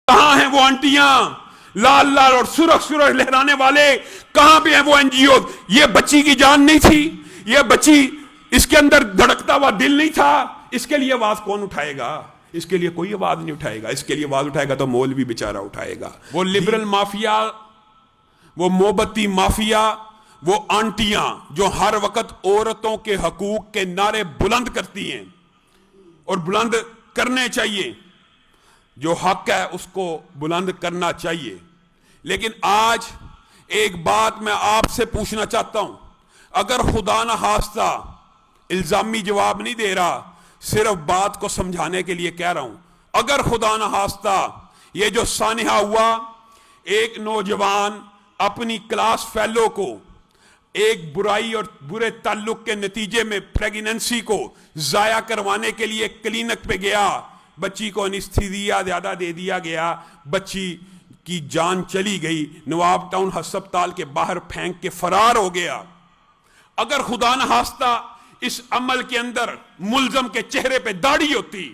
کہاں ہیں وہ آنٹیاں؟ لال لال اور سرخ سرخ لہرانے والے کہاں پہ ہیں وہ این جی اوز؟ یہ بچی کی جان نہیں تھی؟ یہ بچی، اس کے اندر دھڑکتا ہوا دل نہیں تھا؟ اس کے لیے آواز کون اٹھائے گا؟ اس کے لیے کوئی آواز نہیں اٹھائے گا. اس کے لیے آواز اٹھائے گا تو مولوی بیچارہ اٹھائے گا. وہ لبرل مافیا، وہ موبتی مافیا، وہ آنٹیاں جو ہر وقت عورتوں کے حقوق کے نعرے بلند کرتی ہیں، اور بلند کرنے چاہیے، جو حق ہے اس کو بلند کرنا چاہیے. لیکن آج ایک بات میں آپ سے پوچھنا چاہتا ہوں، اگر خدا نہ خواستہ، الزامی جواب نہیں دے رہا، صرف بات کو سمجھانے کے لیے کہہ رہا ہوں، اگر خدا نہ خواستہ یہ جو سانحہ ہوا، ایک نوجوان اپنی کلاس فیلو کو ایک برائی اور برے تعلق کے نتیجے میں پریگننسی کو ضائع کروانے کے لیے کلینک پہ گیا، بچی کو انستھیزیا زیادہ دے دیا گیا، بچی کی جان چلی گئی، نواب ٹاؤن ہسپتال کے باہر پھینک کے فرار ہو گیا. اگر خدا نہ خواستہ اس عمل کے اندر ملزم کے چہرے پہ داڑھی ہوتی،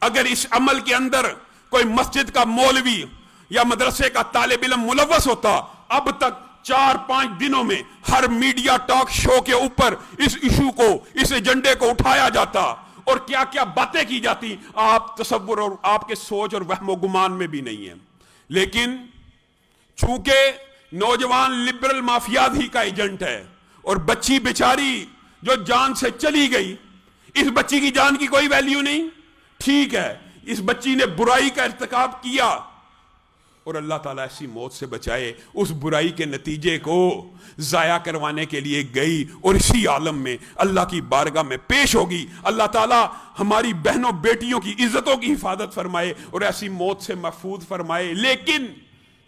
اگر اس عمل کے اندر کوئی مسجد کا مولوی یا مدرسے کا طالب علم ملوث ہوتا، اب تک 4-5 دنوں میں ہر میڈیا ٹاک شو کے اوپر اس ایشو کو، اس ایجنڈے کو اٹھایا جاتا، اور کیا کیا باتیں کی جاتی آپ تصور اور آپ کے سوچ اور وہم و گمان میں بھی نہیں ہے. لیکن چونکہ نوجوان لبرل مافیاد ہی کا ایجنٹ ہے، اور بچی بیچاری جو جان سے چلی گئی، اس بچی کی جان کی کوئی ویلیو نہیں. ٹھیک ہے، اس بچی نے برائی کا ارتکاب کیا، اور اللہ تعالیٰ ایسی موت سے بچائے، اس برائی کے نتیجے کو ضائع کروانے کے لیے گئی، اور اسی عالم میں اللہ کی بارگاہ میں پیش ہوگی. اللہ تعالیٰ ہماری بہنوں بیٹیوں کی عزتوں کی حفاظت فرمائے اور ایسی موت سے محفوظ فرمائے. لیکن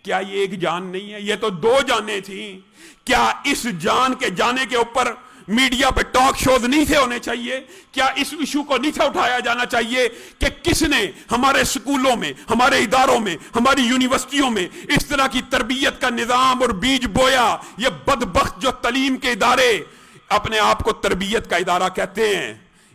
کیا یہ ایک جان نہیں ہے؟ یہ تو 2 جانیں تھیں. کیا اس جان کے جانے کے اوپر میڈیا پہ ٹاک شوز نہیں تھے ہونے چاہیے؟ کیا اس ایشو کو نہیں تھا اٹھایا جانا چاہیے کہ کس نے ہمارے سکولوں میں، ہمارے اداروں میں، ہماری یونیورسٹیوں میں اس طرح کی تربیت کا نظام اور بیج بویا؟ یہ بدبخت جو تعلیم کے ادارے اپنے آپ کو تربیت کا ادارہ کہتے ہیں،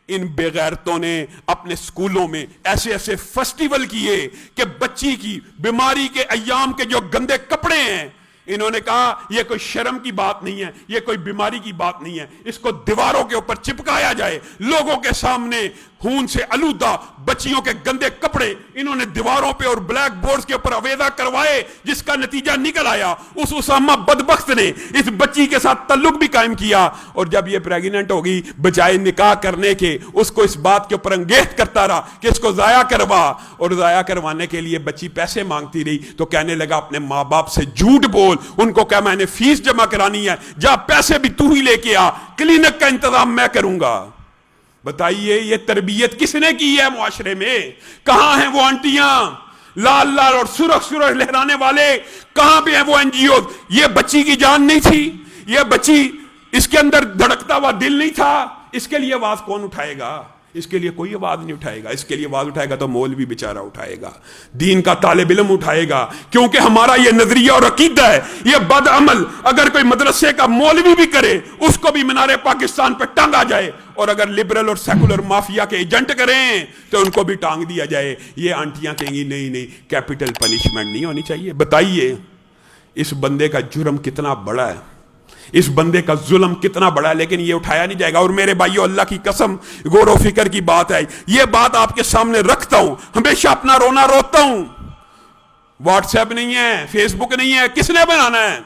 ان بے غیرتوں نے اپنے سکولوں میں ایسے ایسے فیسٹیول کیے کہ بچی کی بیماری کے ایام کے جو گندے کپڑے ہیں، انہوں نے کہا یہ کوئی شرم کی بات نہیں ہے، یہ کوئی بیماری کی بات نہیں ہے، اس کو دیواروں کے اوپر چپکایا جائے، لوگوں کے سامنے خون سے آلودہ بچیوں کے گندے کپڑے انہوں نے دیواروں پہ اور بلیک بورڈز کے اوپر آویزہ کروائے، جس کا نتیجہ نکل آیا اس اسامہ بدبخت نے اس بچی کے ساتھ تعلق بھی قائم کیا، اور جب یہ پریگننٹ ہوگی بجائے نکاح کرنے کے اس کو اس بات کے اوپر انگیخت کرتا رہا کہ اس کو ضائع کروا، اور ضائع کروانے کے لیے بچی پیسے مانگتی رہی تو کہنے لگا اپنے ماں باپ سے جھوٹ بول، ان کو کہا میں نے فیس جمع کرانی ہے، جا پیسے بھی تو ہی لے کے آ، کلینک کا انتظام میں کروں گا. بتائیے یہ تربیت کس نے کی ہے معاشرے میں؟ کہاں ہیں وہ آنٹیاں؟ لال لال اور سرخ سرخ لہرانے والے کہاں پہ ہیں وہ این جی اوز؟ یہ بچی کی جان نہیں تھی؟ یہ بچی، اس کے اندر دھڑکتا ہوا دل نہیں تھا؟ اس کے لیے آواز کون اٹھائے گا؟ اس کے لیے کوئی آواز نہیں اٹھائے گا. اس کے لیے آواز اٹھائے گا تو مولوی بیچارہ اٹھائے گا، دین کا طالب علم اٹھائے گا، کیونکہ ہمارا یہ نظریہ اور عقیدہ ہے یہ بد عمل اگر کوئی مدرسے کا مولوی بھی کرے اس کو بھی مینار پاکستان پہ ٹانگا جائے، اور اگر لبرل اور سیکولر مافیا کے ایجنٹ کریں تو ان کو بھی ٹانگ دیا جائے. یہ آنٹیاں کہیں گی نہیں کیپٹل پنشمنٹ نہیں ہونی چاہیے. بتائیے اس بندے کا جرم کتنا بڑا ہے، اس بندے کا ظلم کتنا بڑا ہے، لیکن یہ اٹھایا نہیں جائے گا. اور میرے بھائیو اللہ کی قسم غور و فکر کی بات ہے، یہ بات آپ کے سامنے رکھتا ہوں، ہمیشہ اپنا رونا روتا ہوں. واٹس ایپ نہیں ہے، فیس بک نہیں ہے، کس نے بنانا ہے؟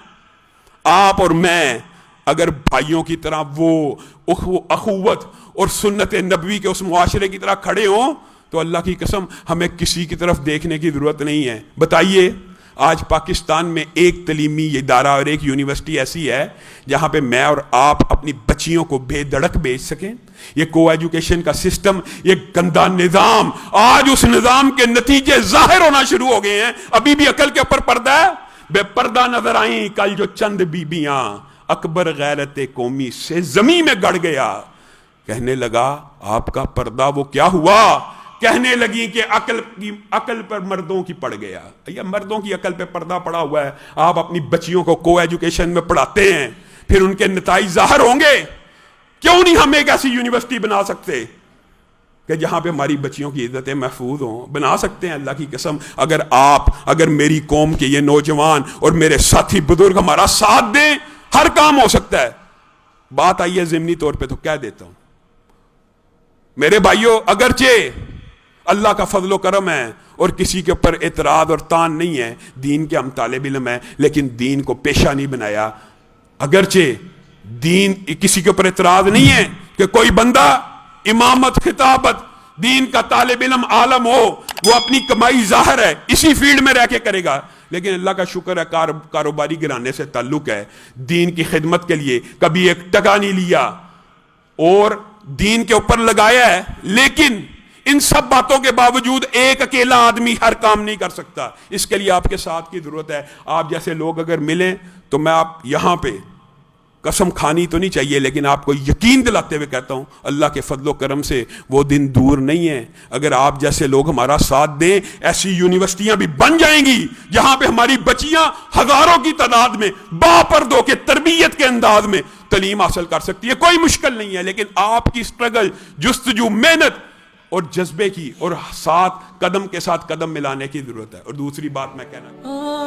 آپ اور میں. اگر بھائیوں کی طرح وہ اخوت اور سنت نبوی کے اس معاشرے کی طرح کھڑے ہوں تو اللہ کی قسم ہمیں کسی کی طرف دیکھنے کی ضرورت نہیں ہے. بتائیے آج پاکستان میں ایک تعلیمی ادارہ اور ایک یونیورسٹی ایسی ہے جہاں پہ میں اور آپ اپنی بچیوں کو بے دڑک بھیج سکیں؟ یہ کو ایجوکیشن کا سسٹم، یہ گندا نظام، آج اس نظام کے نتیجے ظاہر ہونا شروع ہو گئے ہیں. ابھی بھی عقل کے اوپر پردہ ہے. بے پردہ نظر آئیں کل جو چند بیبیاں، اکبر غیرت قومی سے زمین میں گڑ گیا. کہنے لگا آپ کا پردہ وہ کیا ہوا؟ کہنے لگی کہ عقل پر مردوں کی پڑ گیا. یہ مردوں کی عقل پہ پردہ پڑا ہوا ہے. آپ اپنی بچیوں کو کو ایجوکیشن میں پڑھاتے ہیں، پھر ان کے نتائج ظاہر ہوں گے. کیوں نہیں ہم ایک ایسی یونیورسٹی بنا سکتے کہ جہاں پہ ہماری بچیوں کی عزتیں محفوظ ہوں. بنا سکتے ہیں اللہ کی قسم. اگر میری قوم کے یہ نوجوان اور میرے ساتھی بزرگ ہمارا ساتھ دیں, ہر کام ہو سکتا ہے. بات آئی ہے ضمنی طور پہ تو کہہ دیتا ہوں میرے بھائیوں, اگرچہ اللہ کا فضل و کرم ہے اور کسی کے اوپر اعتراض اور تان نہیں ہے, دین کے ہم طالب علم ہیں, لیکن دین کو پیشہ نہیں بنایا. اگرچہ دین کسی کے اوپر اعتراض نہیں ہے کہ کوئی بندہ امامت, خطابت, دین کا طالب علم, عالم ہو, وہ اپنی کمائی ظاہر ہے اسی فیلڈ میں رہ کے کرے گا, لیکن اللہ کا شکر ہے کاروباری گھرانے سے تعلق ہے, دین کی خدمت کے لیے کبھی ایک ٹکا نہیں لیا اور دین کے اوپر لگایا ہے. لیکن ان سب باتوں کے باوجود ایک اکیلا آدمی ہر کام نہیں کر سکتا, اس کے لیے آپ کے ساتھ کی ضرورت ہے. آپ جیسے لوگ اگر ملیں تو میں آپ یہاں پہ قسم کھانی تو نہیں چاہیے, لیکن آپ کو یقین دلاتے ہوئے کہتا ہوں اللہ کے فضل و کرم سے وہ دن دور نہیں ہے. اگر آپ جیسے لوگ ہمارا ساتھ دیں, ایسی یونیورسٹیاں بھی بن جائیں گی جہاں پہ ہماری بچیاں ہزاروں کی تعداد میں باپردوں کے تربیت کے انداز میں تعلیم حاصل کر سکتی ہے. کوئی مشکل نہیں ہے, لیکن آپ کی سٹرگل, جستجو, محنت اور جذبے کی اور ساتھ قدم کے ساتھ قدم ملانے کی ضرورت ہے. اور دوسری بات میں کہنا